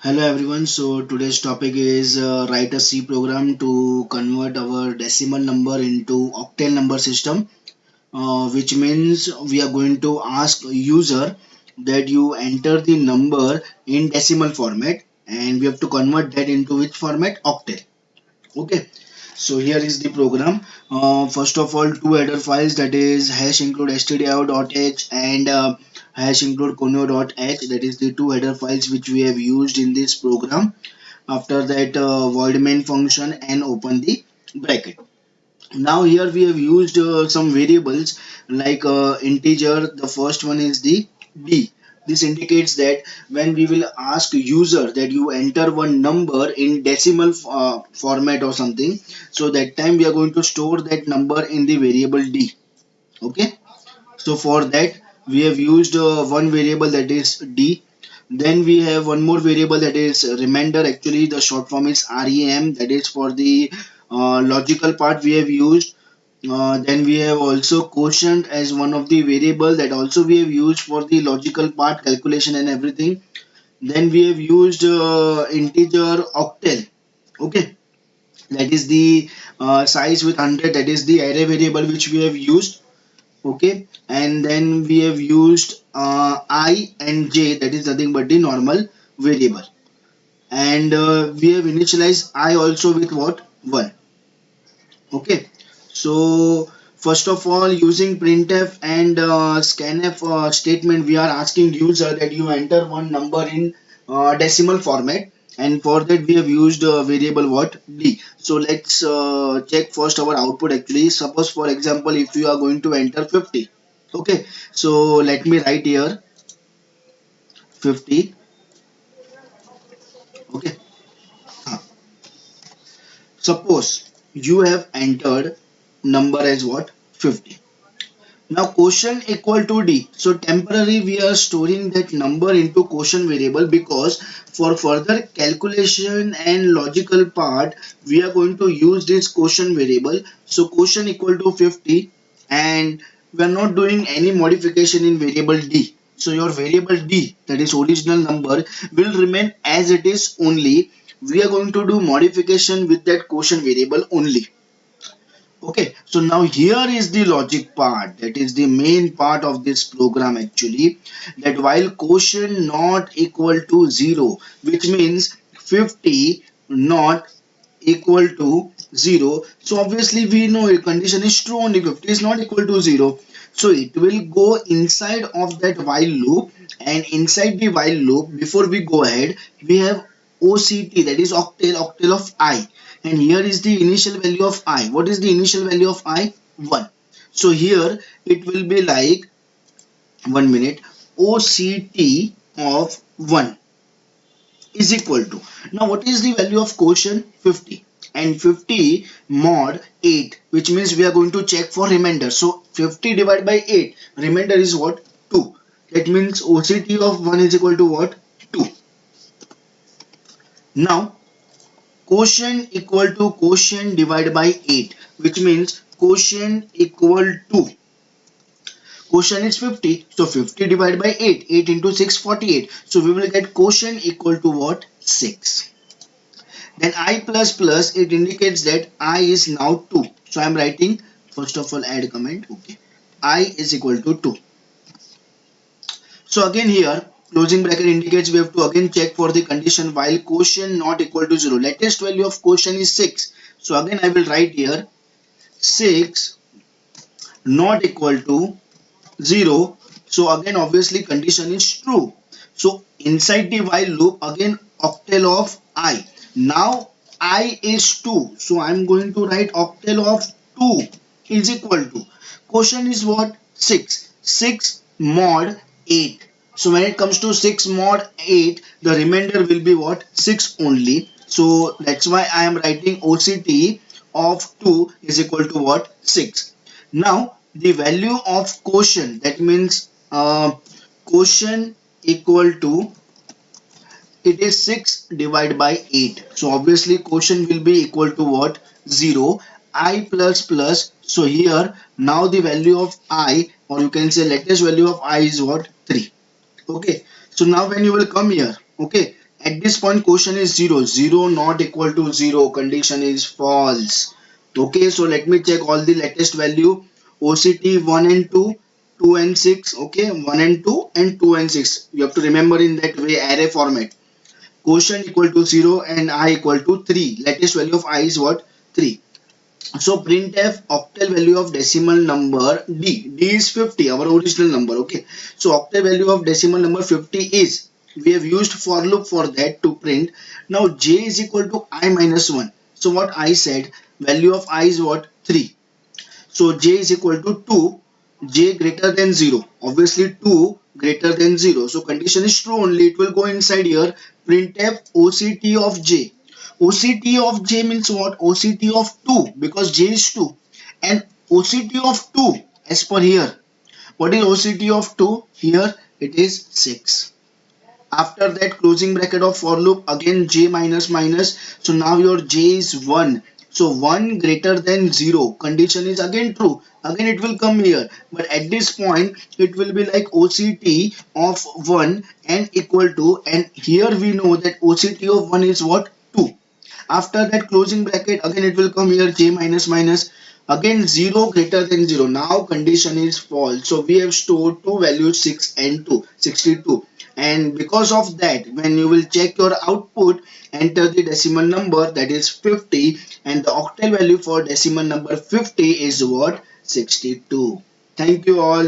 Hello everyone. So today's topic is write a C program to convert our decimal number into octal number system, which means we are going to ask a user that you enter the number in decimal format and we have to convert that into which format? Octal. Okay. So here is the program. First of all, two header files, that is hash include stdio.h and hash include conio.h. That is the two header files which we have used in this program. After that, void main function and open the bracket. Now here we have used some variables like integer. The first one is the d. This indicates that when we will ask user that you enter one number in decimal format or something, so that time we are going to store that number in the variable d. Okay, so for that we have used one variable, that is d. Then we have one more variable, that is remainder. Actually the short form is rem, that is for the logical part we have used. Then we have also quotient as one of the variable that also we have used for the logical part calculation and everything. Then we have used integer octal. Okay, that is the size with 100, that is the array variable which we have used. Okay, and then we have used I and j, that is nothing but the normal variable. And we have initialized I also with what? 1. Okay, so first of all, using printf and scanf statement, we are asking user that you enter one number in decimal format, and for that we have used variable what? D. So let's check first our output. Actually, suppose for example if you are going to enter 50. Okay, so let me write here 50. Okay, suppose you have entered number as what? 50. Now quotient equal to d. So temporarily we are storing that number into quotient variable, because for further calculation and logical part we are going to use this quotient variable. So quotient equal to 50, and we are not doing any modification in variable d. So your variable d, that is original number, will remain as it is only. We are going to do modification with that quotient variable only. Okay, so now here is the logic part, that is the main part of this program actually, that while quotient not equal to 0, which means 50 not equal to 0, so obviously we know a condition is true, only 50 is not equal to 0. So it will go inside of that while loop, and inside the while loop, before we go ahead, we have OCT, that is octal of I, and here is the initial value of I. What is the initial value of I? 1. So here it will be like, 1 minute, OCT of 1 is equal to, now what is the value of quotient? 50, and 50 mod 8, which means we are going to check for remainder. So 50 divided by 8, remainder is what? 2. That means OCT of 1 is equal to what? 2. Now quotient equal to quotient divided by 8, which means quotient equal to, quotient is 50, so 50 divided by 8, 8 into 6, 48. So we will get quotient equal to what? 6. Then I plus plus, it indicates that I is now 2. So I am writing, first of all add comment. Okay, I is equal to 2. So again here closing bracket indicates we have to again check for the condition while quotient not equal to 0. Latest value of quotient is 6. So again I will write here 6 not equal to 0. So again obviously condition is true. So inside the while loop, again octal of I. Now I is 2. So I am going to write octal of 2 is equal to, quotient is what? 6. 6 mod 8. So when it comes to 6 mod 8, the remainder will be what? 6 only. So that's why I am writing OCT of 2 is equal to what? 6. Now the value of quotient, that means quotient equal to, it is 6 divided by 8. So obviously quotient will be equal to what? 0. I plus plus. So here now the value of I, or you can say latest value of I is what? 3. Okay, so now when you will come here, okay, At this point question is 0, 0 not equal to 0, condition is false. Okay, so let me check all the latest value. OCT 1 and 2, 2 and 6. Okay, 1 and 2 and 2 and 6. You have to remember in that way array format. Quotient equal to 0 and I equal to 3. Latest value of I is what? 3. So printf octal value of decimal number d. D is 50, our original number. Okay. So octal value of decimal number 50 is, we have used for loop for that to print. Now j is equal to I minus 1. So what I said, value of I is what? 3. So j is equal to 2, j greater than 0. Obviously 2 greater than 0. So condition is true only. It will go inside here. Printf OCT of j. OCT of j means what? OCT of 2 because j is 2. And OCT of 2 as per here. What is OCT of 2? Here it is 6. After that closing bracket of for loop, again j minus minus. So now your j is 1. So 1 greater than 0. Condition is again true. Again it will come here. But at this point it will be like OCT of 1 and equal to, and here we know that OCT of 1 is what? 2. After that closing bracket, again it will come here j minus minus. Again 0 greater than 0. Now condition is false. So we have stored two values 6 and 2, 62. And because of that, when you will check your output, enter the decimal number, that is 50, and the octal value for decimal number 50 is what? 62. Thank you all.